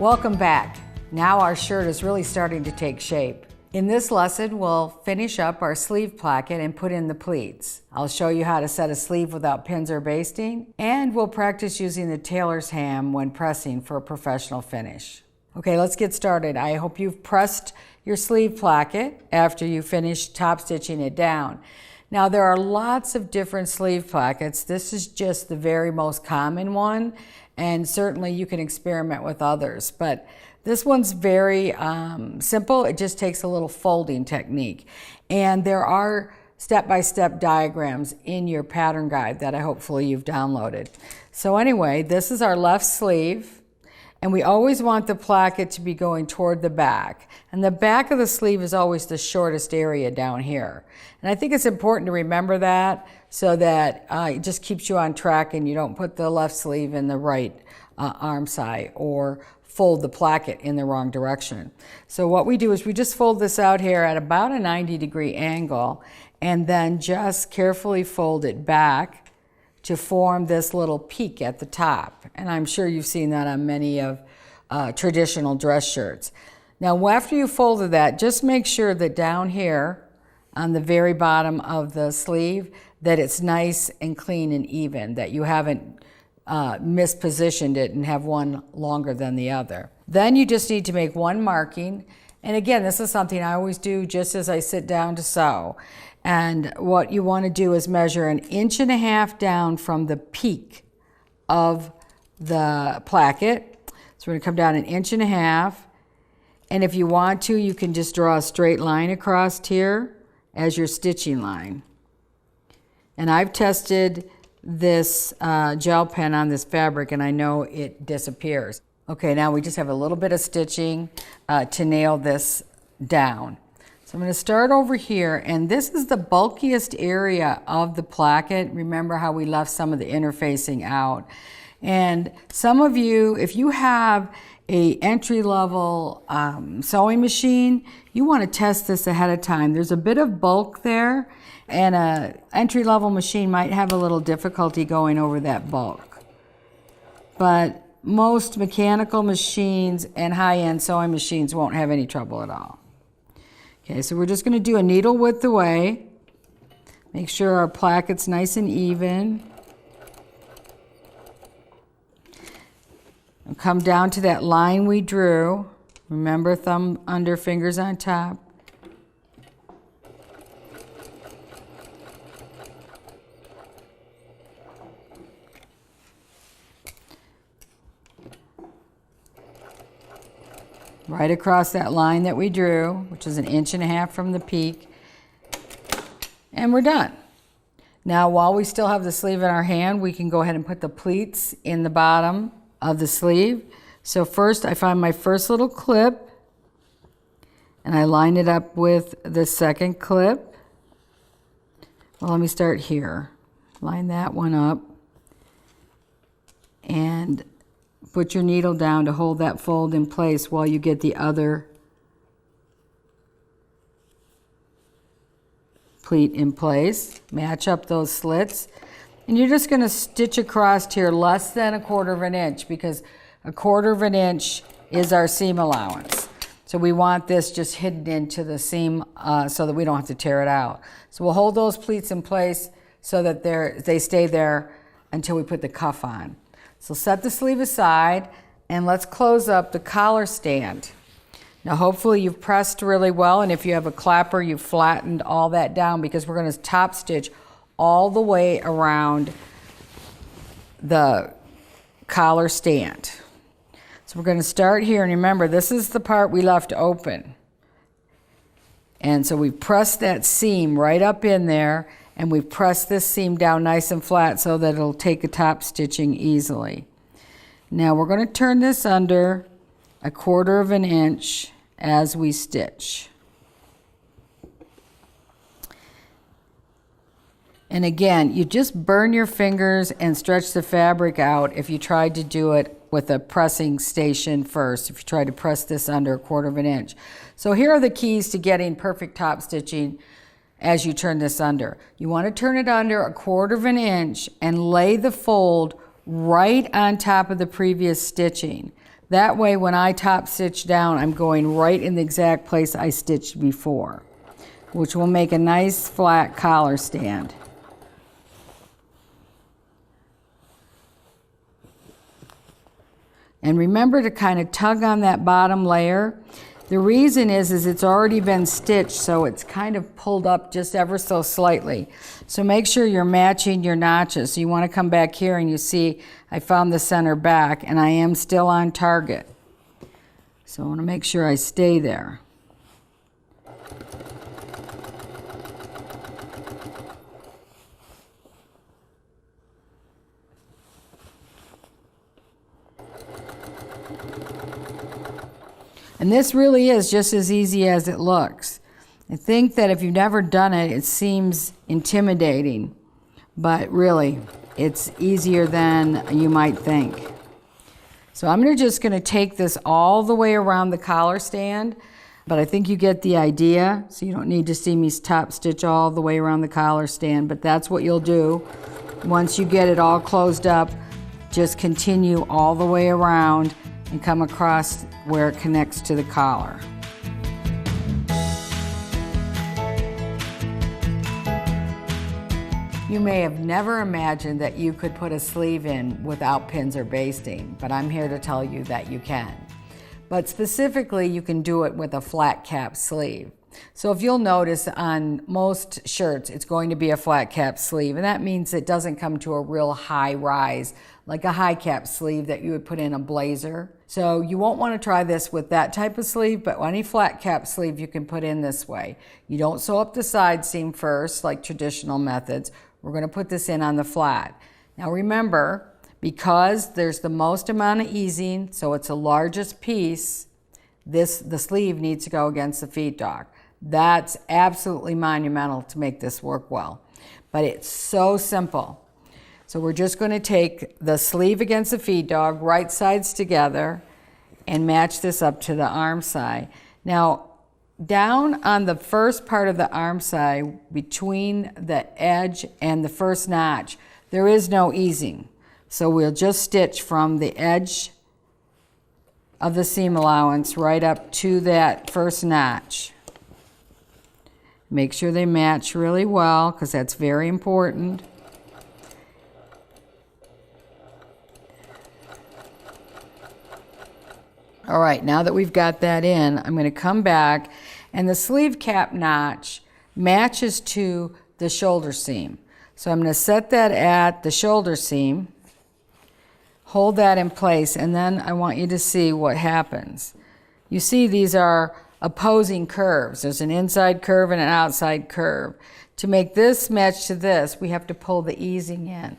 Welcome back. Now our shirt is really starting to take shape. In this lesson, we'll finish up our sleeve placket and put in the pleats. I'll show you how to set a sleeve without pins or basting, and we'll practice using the tailor's ham when pressing for a professional finish. Okay, let's get started. I hope you've pressed your sleeve placket after you finish top stitching it down. Now there are lots of different sleeve plackets. This is just the very most common one, and certainly you can experiment with others, but this one's very simple. It just takes a little folding technique. And there are step-by-step diagrams in your pattern guide that hopefully you've downloaded. So anyway, this is our left sleeve, and we always want the placket to be going toward the back. And the back of the sleeve is always the shortest area down here. And I think it's important to remember that so that it just keeps you on track and you don't put the left sleeve in the right arm side or fold the placket in the wrong direction. So what we do is we just fold this out here at about a 90-degree angle and then just carefully fold it back to form this little peak at the top. And I'm sure you've seen that on many of traditional dress shirts. Now after you folded that, just make sure that down here on the very bottom of the sleeve that it's nice and clean and even, that you haven't mispositioned it and have one longer than the other. Then you just need to make one marking. And again, this is something I always do just as I sit down to sew. And what you want to do is measure 1.5 inches down from the peak of the placket. So we're going to come down 1.5 inches. And if you want to, you can just draw a straight line across here as your stitching line. And I've tested this gel pen on this fabric and I know it disappears. Okay, now we just have a little bit of stitching to nail this down. So I'm going to start over here, and this is the bulkiest area of the placket. Remember how we left some of the interfacing out. And some of you, if you have a entry-level sewing machine, you want to test this ahead of time. There's a bit of bulk there, and an entry-level machine might have a little difficulty going over that bulk. But most mechanical machines and high-end sewing machines won't have any trouble at all. Okay, so we're just going to do a needle width away. Make sure our placket's nice and even. And come down to that line we drew. Remember, thumb under, fingers on top. Right across that line that we drew, which is 1.5 inches from the peak. And we're done. Now, while we still have the sleeve in our hand, we can go ahead and put the pleats in the bottom of the sleeve. So first, I find my first little clip, and I line it up with the second clip. Well, let me start here. Line that one up. And put your needle down to hold that fold in place while you get the other pleat in place. Match up those slits. And you're just going to stitch across here less than 1/4 inch because 1/4 inch is our seam allowance. So we want this just hidden into the seam so that we don't have to tear it out. So we'll hold those pleats in place so that they stay there until we put the cuff on. So set the sleeve aside and let's close up the collar stand. Now hopefully you've pressed really well, and if you have a clapper, you've flattened all that down because we're going to top stitch all the way around the collar stand. So we're going to start here, and remember this is the part we left open. And so we press that seam right up in there, and we press this seam down nice and flat so that it'll take a top stitching easily. Now we're going to turn this under 1/4 inch as we stitch. And again, you just burn your fingers and stretch the fabric out if you tried to do it with a pressing station first, if you try to press this under 1/4 inch. So here are the keys to getting perfect top stitching as you turn this under. You want to turn it under 1/4 inch and lay the fold right on top of the previous stitching. That way when I top stitch down, I'm going right in the exact place I stitched before, which will make a nice flat collar stand. And remember to kind of tug on that bottom layer. The reason is it's already been stitched, so it's kind of pulled up just ever so slightly. So make sure you're matching your notches. So you want to come back here and you see I found the center back and I am still on target. So I want to make sure I stay there. And this really is just as easy as it looks. I think that if you've never done it, it seems intimidating, but really, it's easier than you might think. So I'm just going to take this all the way around the collar stand, but I think you get the idea, so you don't need to see me top stitch all the way around the collar stand, but that's what you'll do. Once you get it all closed up, just continue all the way around and come across where it connects to the collar. You may have never imagined that you could put a sleeve in without pins or basting, but I'm here to tell you that you can. But specifically, you can do it with a flat cap sleeve. So if you'll notice on most shirts, it's going to be a flat cap sleeve, and that means it doesn't come to a real high rise, like a high cap sleeve that you would put in a blazer. So you won't want to try this with that type of sleeve, but any flat cap sleeve you can put in this way. You don't sew up the side seam first, like traditional methods. We're going to put this in on the flat. Now remember, because there's the most amount of easing, so it's the largest piece, the sleeve needs to go against the feed dog. That's absolutely monumental to make this work well. But it's so simple. So we're just going to take the sleeve against the feed dog, right sides together, and match this up to the arm side. Now, down on the first part of the arm side, between the edge and the first notch, there is no easing. So we'll just stitch from the edge of the seam allowance right up to that first notch. Make sure they match really well, because that's very important. All right, now that we've got that in, I'm going to come back, and the sleeve cap notch matches to the shoulder seam. So I'm going to set that at the shoulder seam, hold that in place, and then I want you to see what happens. You see these are opposing curves. There's an inside curve and an outside curve. To make this match to this, we have to pull the easing in.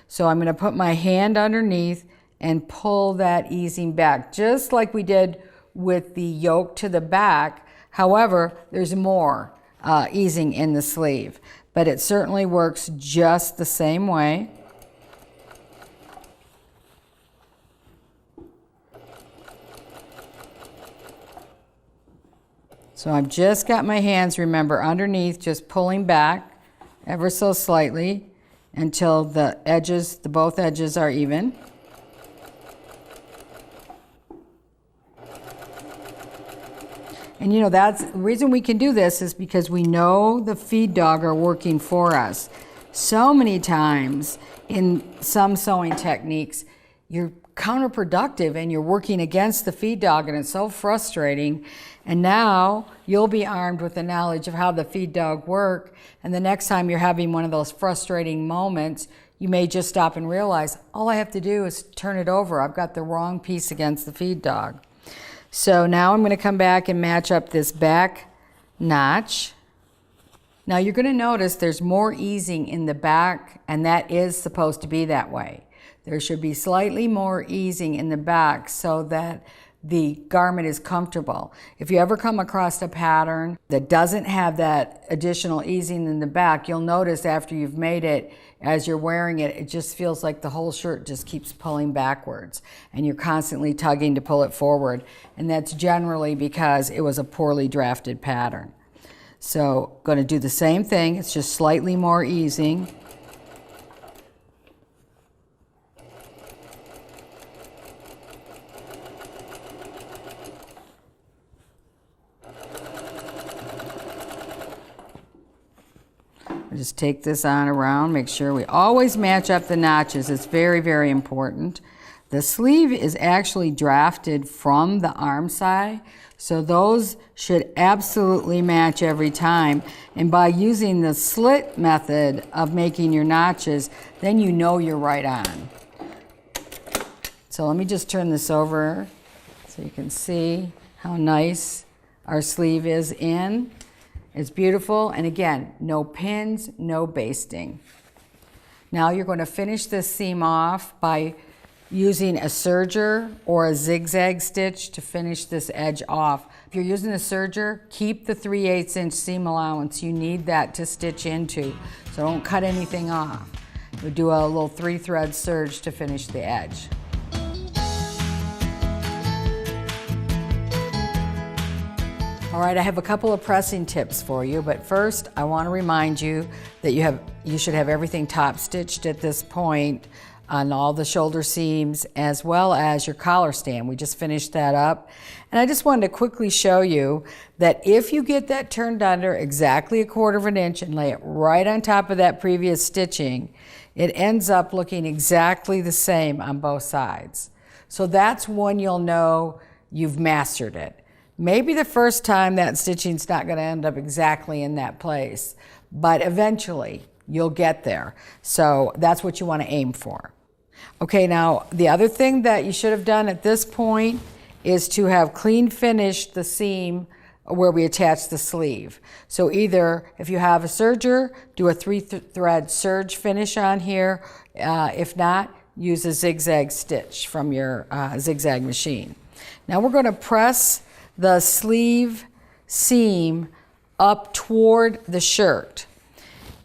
So I'm going to put my hand underneath and pull that easing back, just like we did with the yoke to the back. However, there's more easing in the sleeve, but it certainly works just the same way. So I've just got my hands, remember, underneath, just pulling back ever so slightly until the edges, both edges are even. And you know, that's the reason we can do this, is because we know the feed dog are working for us. So many times in some sewing techniques, you're counterproductive and you're working against the feed dog, and it's so frustrating. And now you'll be armed with the knowledge of how the feed dog work, and the next time you're having one of those frustrating moments, you may just stop and realize, all I have to do is turn it over. I've got the wrong piece against the feed dog. So now I'm going to come back and match up this back notch. Now you're going to notice there's more easing in the back, and that is supposed to be that way. There should be slightly more easing in the back so that the garment is comfortable. If you ever come across a pattern that doesn't have that additional easing in the back, you'll notice after you've made it, as you're wearing it, it just feels like the whole shirt just keeps pulling backwards, and you're constantly tugging to pull it forward. And that's generally because it was a poorly drafted pattern. So going to do the same thing, it's just slightly more easing. Just take this on around, make sure we always match up the notches. It's very, very important. The sleeve is actually drafted from the arm side, so those should absolutely match every time. And by using the slit method of making your notches, then you know you're right on. So let me just turn this over so you can see how nice our sleeve is in. It's beautiful, and again, no pins, no basting. Now you're going to finish this seam off by using a serger or a zigzag stitch to finish this edge off. If you're using a serger, keep the 3/8 inch seam allowance. You need that to stitch into, so don't cut anything off. We'll do a little 3-thread serge to finish the edge. All right, I have a couple of pressing tips for you, but first I want to remind you that you should have everything top stitched at this point on all the shoulder seams, as well as your collar stand. We just finished that up. And I just wanted to quickly show you that if you get that turned under exactly 1/4 inch and lay it right on top of that previous stitching, it ends up looking exactly the same on both sides. So that's when you'll know you've mastered it. Maybe the first time that stitching's not going to end up exactly in that place, but eventually you'll get there. So that's what you want to aim for. Okay, now the other thing that you should have done at this point is to have clean finished the seam where we attach the sleeve. So either if you have a serger, do a 3-thread serge finish on here. If not, use a zigzag stitch from your zigzag machine. Now we're going to press the sleeve seam up toward the shirt.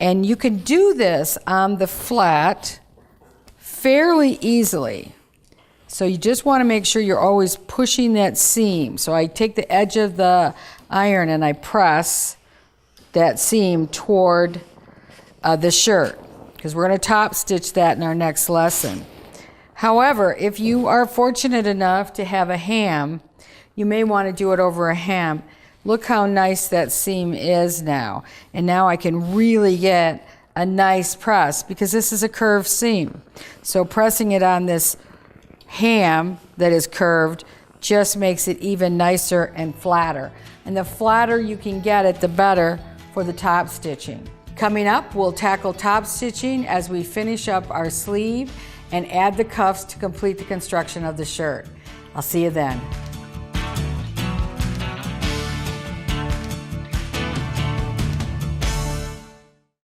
And you can do this on the flat fairly easily. So you just want to make sure you're always pushing that seam. So I take the edge of the iron and I press that seam toward the shirt, because we're going to top stitch that in our next lesson. However, if you are fortunate enough to have a ham, you may want to do it over a ham. Look how nice that seam is now. And now I can really get a nice press because this is a curved seam. So pressing it on this ham that is curved just makes it even nicer and flatter. And the flatter you can get it, the better for the top stitching. Coming up, we'll tackle top stitching as we finish up our sleeve and add the cuffs to complete the construction of the shirt. I'll see you then.